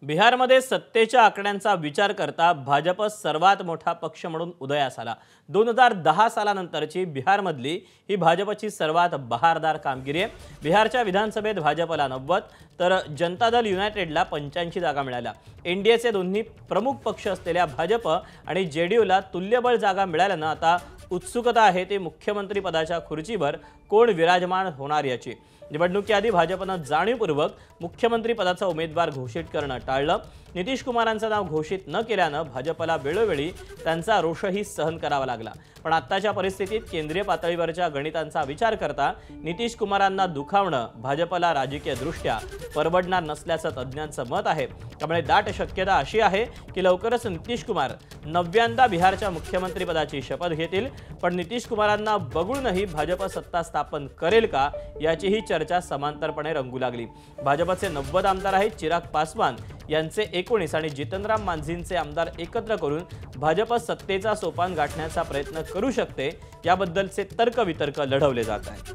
बिहारमध्ये सत्तेच्या आकड्यांचा विचार करता भाजप सर्वात मोठा पक्ष म्हणून उदयास आला। 2010 सालानंतरची बिहारमधली ही भाजपची सर्वात बहारदार कामगिरी आहे। बिहारच्या विधानसभेत भाजपला 90 तर जनता दल युनायटेडला 85 जागा मिळाल्या। एनडीएचे दोन्ही प्रमुख पक्ष असलेल्या भाजप आणि जेडीयूला तुल्यबळ जागा मिळाल्याने आता उत्सुकता आहे ते मुख्यमंत्री पदाच्या खुर्चीवर कोण विराजमान होणार याची। निवडणुकीआधी भाजपने जाणीवपूर्वक मुख्यमंत्री पदाचा उमेदवार घोषित करणं टाळलं। नितीश कुमारांचं नाव घोषित न केल्याने भाजपला वेळोवेळी त्यांचा रोषही सहन करावा लागला। पण आत्ताच्या परिस्थितीत केंद्रीय पातळीवरच्या गणितांचा विचार करता नितीश कुमारांना दुखावणं भाजपला राजकीयदृष्ट्या परवडणार नसल्याचं तज्ञांचं मत आहे। त्यामुळे दाट शक्यता अशी आहे की लवकरच नितीश कुमार 90व्यांदा बिहारच्या मुख्यमंत्री पदाची शपथ घेतील। पण नितीश कुमारांना बघूनही भाजप सत्ता स्थापन करेल का याचीही चर्चा समांतरपणे रंगू लागली। भाजपचे 90 आमदार आहेत। चिराग पासवान यांचे 19 आणि जितनराम मांझींचे आमदार एकत्र करून भाजप सत्तेचा सोपान गाठण्याचा प्रयत्न करू शकते याबद्दलचे तर्कवितर्क लढवले जात आहेत।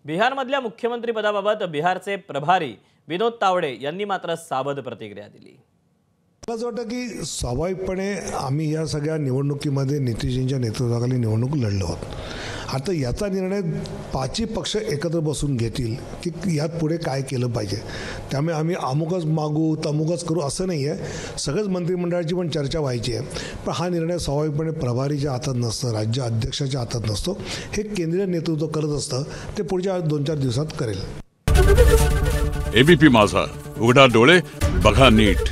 बिहारमधल्या मुख्यमंत्री पदाबाबत बिहारचे प्रभारी विनोद तावडे यांनी मात्र सावध प्रतिक्रिया दिली। मला असं वाटतं की स्वाभाविकपणे आम्ही या सगळ्या निवडणुकीमध्ये नितीशजींच्या नेतृत्वाखाली निवडणूक लढलो आहोत। आता याचा निर्णय पाचही पक्ष एकत्र बसून घेतील की यात पुढे काय केलं पाहिजे। त्यामुळे आम्ही अमुकच मागू तमुकच करू असं नाही आहे। सगळंच मंत्रिमंडळाची पण चर्चा व्हायची आहे। पण हा निर्णय स्वाभाविकपणे प्रभारीच्या हातात नसतो, राज्य अध्यक्षाच्या हातात नसतो। हे केंद्रीय नेतृत्व करत असतं, ते पुढच्या 2-4 दिवसात करेल। एबीपी माझा, उघडा डोळे बघा नीट।